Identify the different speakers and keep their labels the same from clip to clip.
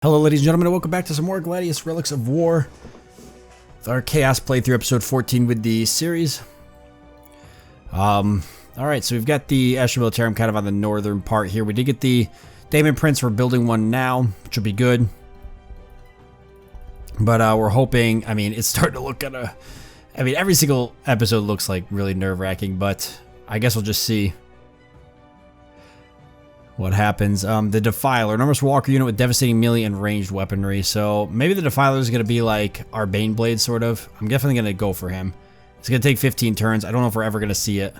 Speaker 1: Hello ladies and gentlemen, and welcome back to some more Gladius Relics of War. With our Chaos playthrough, episode 14 with the series. Alright, so we've got the Astra Militarum kind of on the northern part here. We did get the Daemon Prince. We're building one now, which will be good. But we're hoping, I mean, it's starting to look kind of... I mean, every single episode looks like really nerve-wracking, but I guess we'll just see what happens. The Defiler, enormous walker unit with devastating melee and ranged weaponry. So maybe the Defiler is going to be like our Baneblade, sort of. I'm definitely going to go for him. It's going to take 15 turns. I don't know if we're ever going to see it,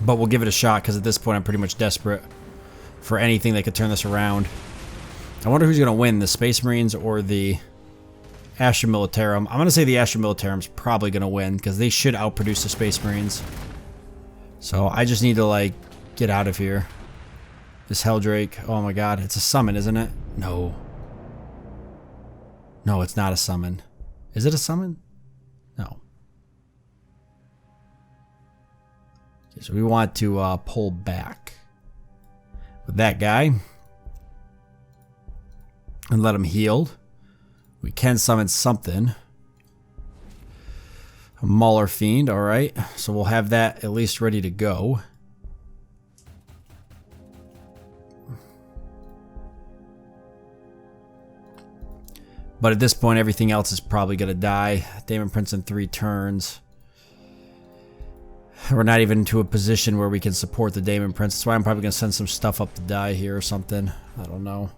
Speaker 1: but we'll give it a shot because at this point I'm pretty much desperate for anything that could turn this around. I wonder who's going to win, the Space Marines or the Astra Militarum. I'm going to say the Astra Militarum's probably going to win because they should outproduce the Space Marines. So I just need to like get out of here. This Helldrake. Oh my god. It's a summon, isn't it? No. No, it's not a summon. Is it a summon? No. Okay, so we want to pull back with that guy and let him heal. We can summon something. A Mauler Fiend. Alright. So we'll have that at least ready to go. But at this point, everything else is probably going to die. Daemon Prince in 3 turns. We're not even into a position where we can support the Daemon Prince. That's why I'm probably going to send some stuff up to die here or something. I don't know.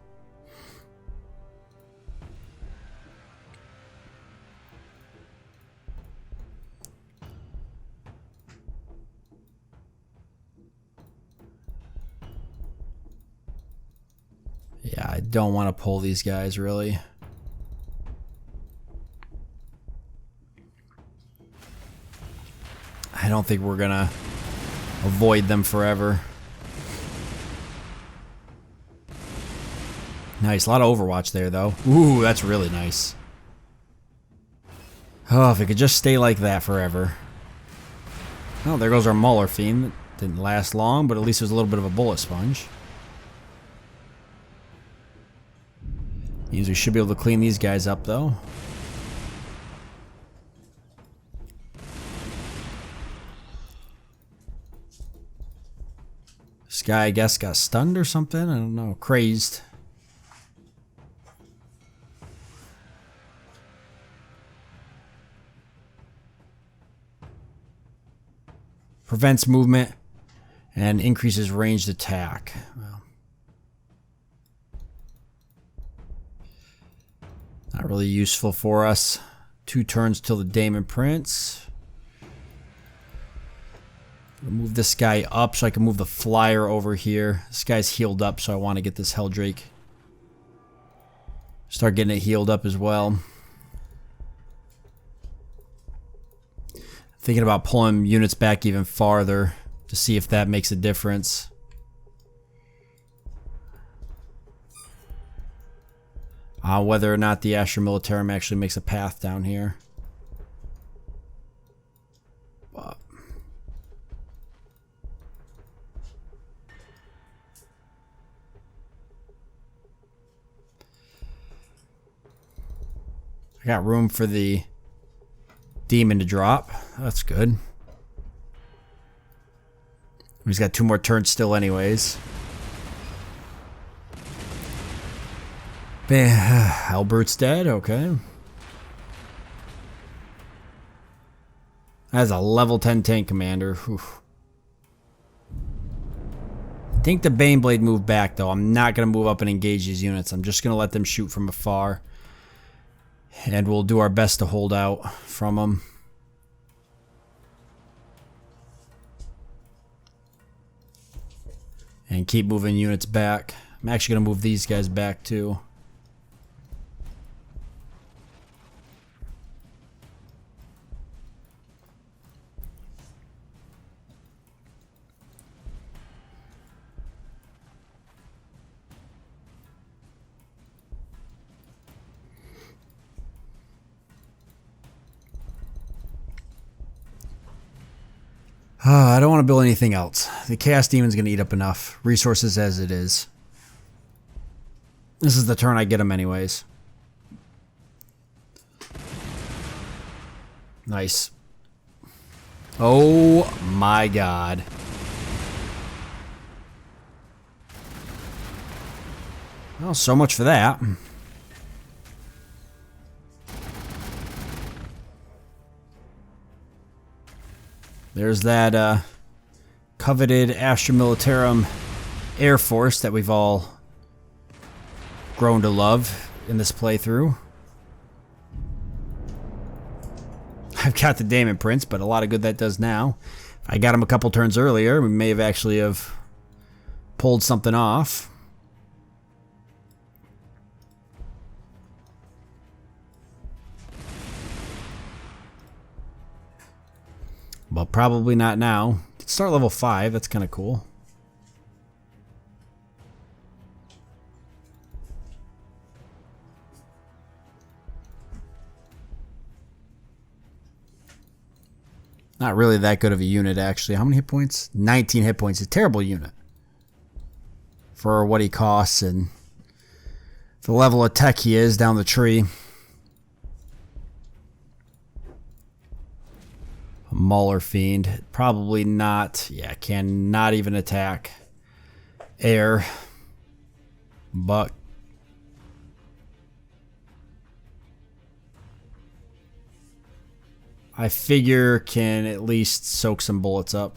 Speaker 1: Yeah, I don't want to pull these guys, really. I don't think we're gonna avoid them forever. Nice, a lot of Overwatch there though. Ooh, that's really nice. Oh, if it could just stay like that forever. Oh, there goes our Mauler Fiend. Didn't last long, but at least it was a little bit of a bullet sponge. Means we should be able to clean these guys up though. This guy, I guess, got stunned or something. I don't know. Crazed. Prevents movement and increases ranged attack. Well, not really useful for us. 2 turns till the Daemon Prince. Move this guy up so I can move the flyer over here. This guy's healed up, so I want to get this Helldrake. Start getting it healed up as well. Thinking about pulling units back even farther to see if that makes a difference. Whether or not the Astra Militarum actually makes a path down here. I got room for the demon to drop. That's good. He's got 2 more turns still anyways. Hellbrute's dead, okay. That's a level 10 tank commander. Oof. I think the Baneblade moved back though. I'm not going to move up and engage these units. I'm just going to let them shoot from afar. And we'll do our best to hold out from them. And keep moving units back. I'm actually going to move these guys back too. I don't want to build anything else. The Chaos Demon's going to eat up enough resources as it is. This is the turn I get him anyways. Nice. Oh my god. Well, so much for that. There's that coveted Astra Militarum Air Force that we've all grown to love in this playthrough. I've got the Daemon Prince, but a lot of good that does now. If I got him a couple turns earlier, we may have actually have pulled something off. Well, probably not now. Start level 5, that's kind of cool. Not really that good of a unit, actually. How many hit points? 19 hit points. A terrible unit for what he costs and the level of tech he is down the tree. A Mauler Fiend. Probably not. Yeah, cannot even attack air. But I figure can at least soak some bullets up.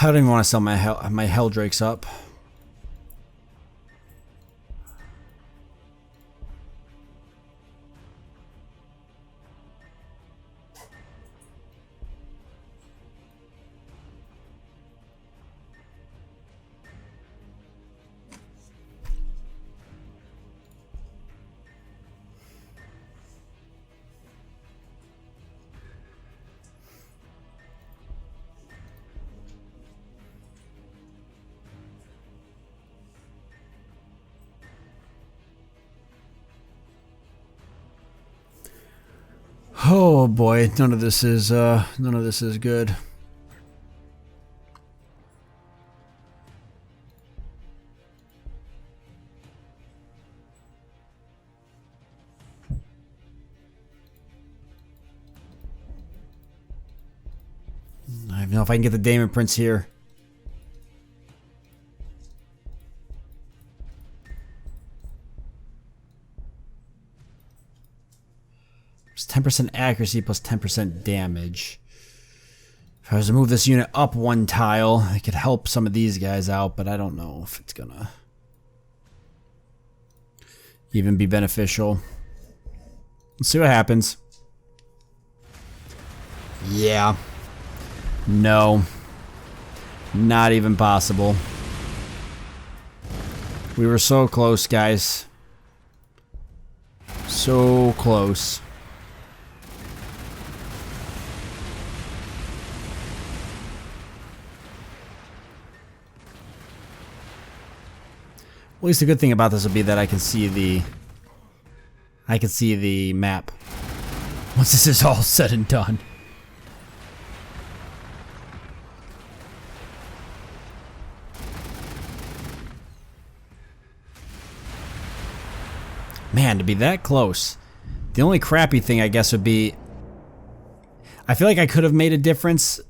Speaker 1: I don't even want to sell my Helldrakes up. Oh boy, none of this is good. I don't know if I can get the Daemon Prince here. It's 10% accuracy plus 10% damage. If I was to move this unit up one tile, I could help some of these guys out, but I don't know if it's gonna even be beneficial. Let's see what happens. Yeah. No. Not even possible. We were so close, guys. So close. At least the good thing about this would be that I can see the map once this is all said and done. Man, to be that close. The only crappy thing I guess would be I feel like I could have made a difference.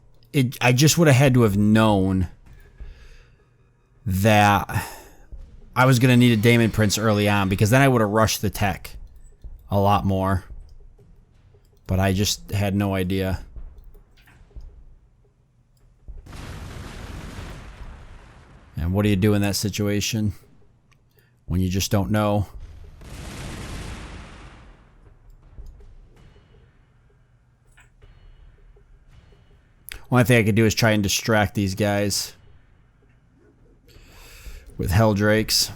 Speaker 1: I just would have had to have known that I was going to need a Daemon Prince early on, because then I would have rushed the tech a lot more. But I just had no idea. And what do you do in that situation when you just don't know? Only thing I could do is try and distract these guys with Helldrakes.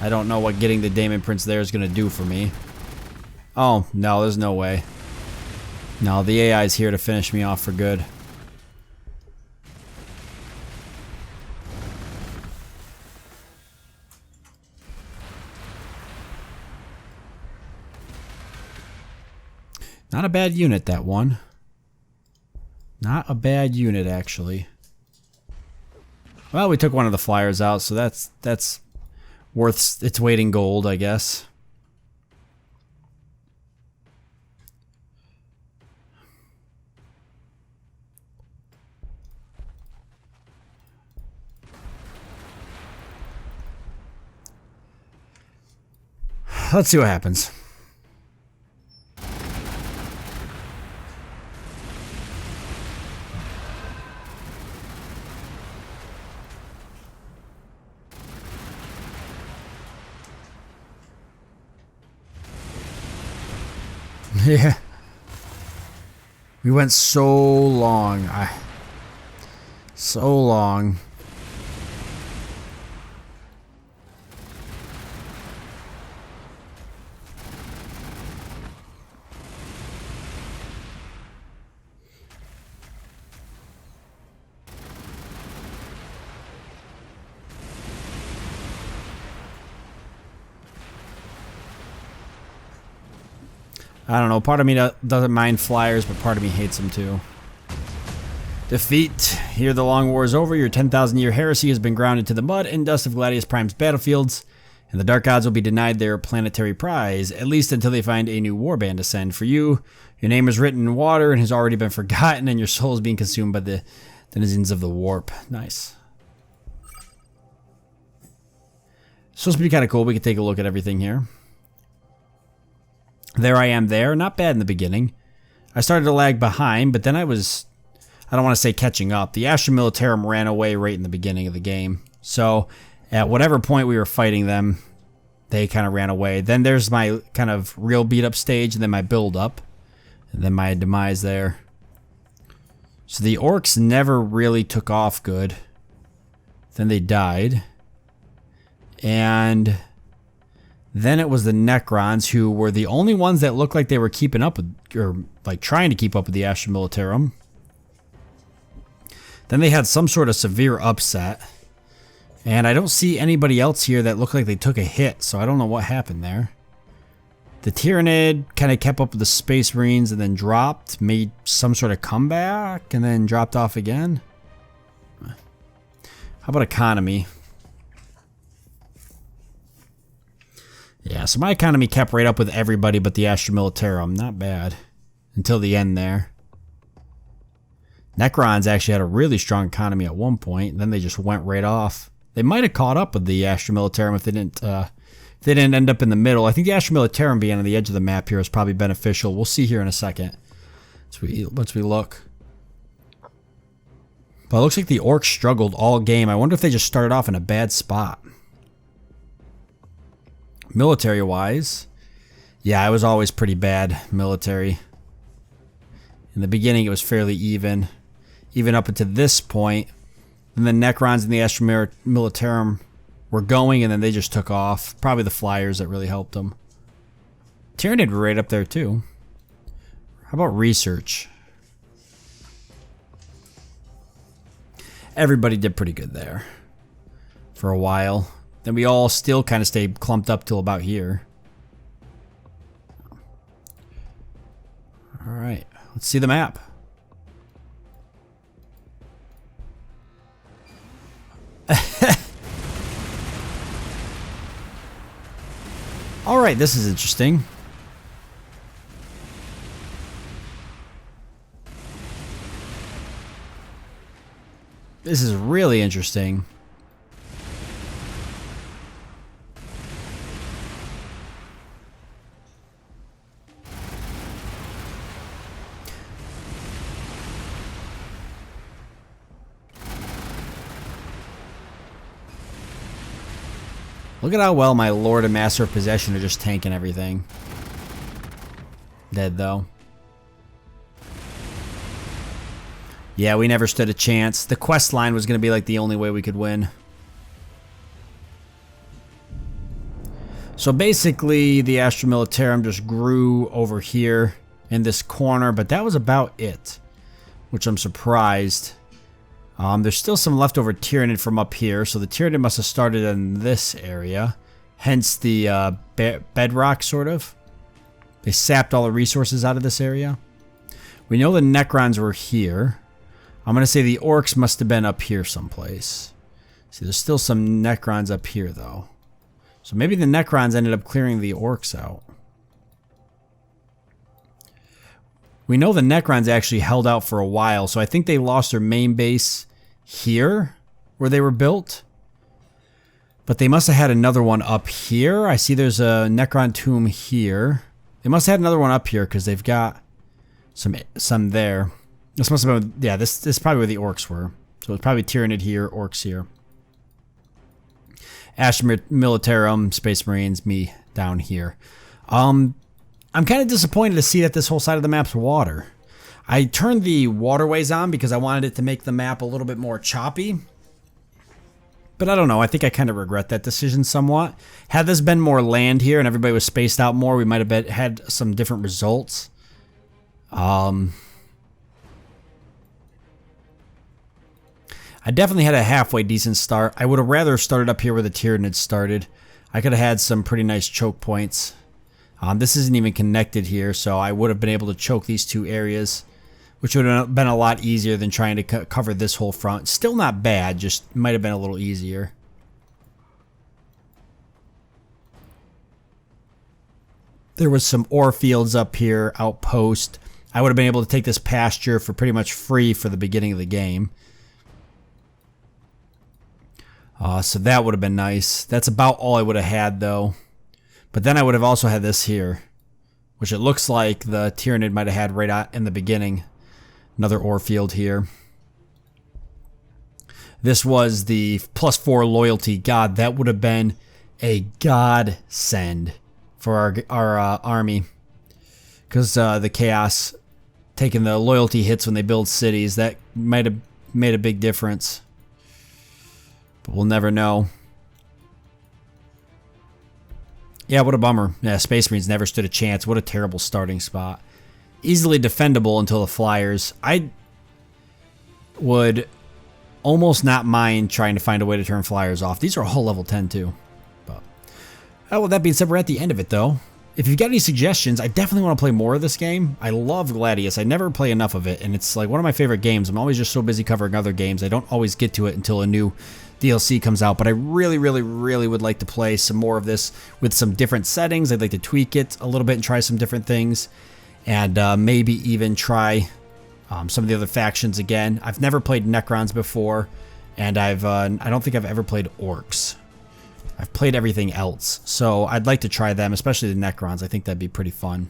Speaker 1: I don't know what getting the Daemon Prince there is going to do for me. Oh, no, there's no way. No, the AI is here to finish me off for good. Not a bad unit, that one. Not a bad unit, actually. Well, we took one of the flyers out, so that's worth its weight in gold, I guess. Let's see what happens. Yeah. We went so long. So long. I don't know, part of me doesn't mind flyers, but part of me hates them too. Defeat. Here the long war is over, your 10,000-year heresy has been ground into the mud and dust of Gladius Prime's battlefields, and the Dark Gods will be denied their planetary prize, at least until they find a new warband to send. For you, your name is written in water and has already been forgotten, and your soul is being consumed by the denizens of the warp. Nice. Supposed to be kind of cool. We can take a look at everything here. There I am there. Not bad in the beginning. I started to lag behind, but then I don't want to say catching up. The Astra Militarum ran away right in the beginning of the game. So at whatever point we were fighting them, they kind of ran away. Then there's my kind of real beat up stage, and then my build up, and then my demise there. So the orcs never really took off good. Then they died. And then it was the Necrons, who were the only ones that looked like they were keeping up with, or like trying to keep up with the Astra Militarum. Then they had some sort of severe upset. And I don't see anybody else here that looked like they took a hit, so I don't know what happened there. The Tyranid kind of kept up with the Space Marines and then dropped, made some sort of comeback, and then dropped off again. How about economy? Yeah, so my economy kept right up with everybody but the Astra Militarum. Not bad. Until the end there. Necrons actually had a really strong economy at one point. Then they just went right off. They might have caught up with the Astra Militarum if they didn't end up in the middle. I think the Astra Militarum being on the edge of the map here is probably beneficial. We'll see here in a second. Once we look. But it looks like the orcs struggled all game. I wonder if they just started off in a bad spot. Military-wise, yeah, it was always pretty bad military. In the beginning, it was fairly even up until this point. And the Necrons and the Astra Militarum were going, and then they just took off. Probably the flyers that really helped them. Tyranid were right up there, too. How about research? Everybody did pretty good there for a while. Then we all still kind of stayed clumped up till about here. Alright, let's see the map. Alright, this is interesting. This is really interesting. Look at how well my Lord and Master of Possession are just tanking everything. Dead, though. Yeah, we never stood a chance. The quest line was going to be like the only way we could win. So basically, the Astra Militarum just grew over here in this corner, but that was about it. Which I'm surprised. There's still some leftover Tyranid from up here, so the Tyranid must have started in this area. Hence the bedrock, sort of. They sapped all the resources out of this area. We know the Necrons were here. I'm going to say the Orcs must have been up here someplace. See, there's still some Necrons up here, though. So maybe the Necrons ended up clearing the Orcs out. We know the Necrons actually held out for a while, so I think they lost their main base here, where they were built. But they must have had another one up here. I see there's a Necron tomb here. They must have had another one up here, because they've got some there. This must have been, yeah, this is probably where the Orcs were. So it's probably Tyranid here, Orcs here. Astra Militarum, Space Marines, me down here. I'm kind of disappointed to see that this whole side of the map's water. I turned the waterways on because I wanted it to make the map a little bit more choppy. But I don't know, I think I kind of regret that decision somewhat. Had this been more land here and everybody was spaced out more, we might have had some different results. I definitely had a halfway decent start. I would have rather started up here where the Tyranids started. I could have had some pretty nice choke points. This isn't even connected here, so I would have been able to choke these two areas, which would have been a lot easier than trying to cover this whole front. Still not bad, just might have been a little easier. There was some ore fields up here, outpost. I would have been able to take this pasture for pretty much free for the beginning of the game. So that would have been nice. That's about all I would have had, though. But then I would have also had this here, which it looks like the Tyranid might have had right in the beginning. Another ore field here. This was the +4 loyalty. God, that would have been a godsend for our army. Because the chaos, taking the loyalty hits when they build cities, that might have made a big difference. But we'll never know. Yeah, what a bummer. Yeah, Space Marines never stood a chance. What a terrible starting spot. Easily defendable until the Flyers. I would almost not mind trying to find a way to turn Flyers off. These are all level 10 too. But, well, that being said, we're at the end of it though. If you've got any suggestions, I definitely want to play more of this game. I love Gladius. I never play enough of it, and it's like one of my favorite games. I'm always just so busy covering other games. I don't always get to it until a new DLC comes out, but I really, really, really would like to play some more of this with some different settings. I'd like to tweak it a little bit and try some different things, and maybe even try some of the other factions again. I've never played Necrons before, and I don't think I've ever played Orcs. I've played everything else, so I'd like to try them, especially the Necrons. I think that'd be pretty fun.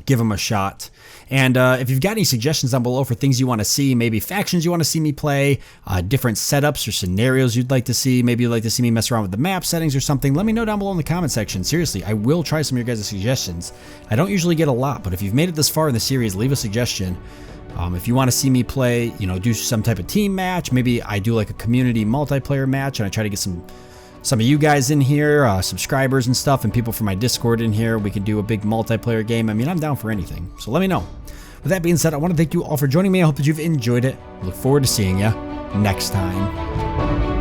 Speaker 1: Give them a shot. And if you've got any suggestions down below for things you want to see, maybe factions you want to see me play, different setups or scenarios you'd like to see, maybe you'd like to see me mess around with the map settings or something, let me know down below in the comment section. Seriously, I will try some of your guys' suggestions. I don't usually get a lot, but if you've made it this far in the series, leave a suggestion. If you want to see me play, do some type of team match, maybe I do like a community multiplayer match and I try to get some of you guys in here, subscribers and stuff, and people from my Discord in here. We could do a big multiplayer game. I mean, I'm down for anything, so let me know. With that being said, I want to thank you all for joining me. I hope that you've enjoyed it. I look forward to seeing you next time.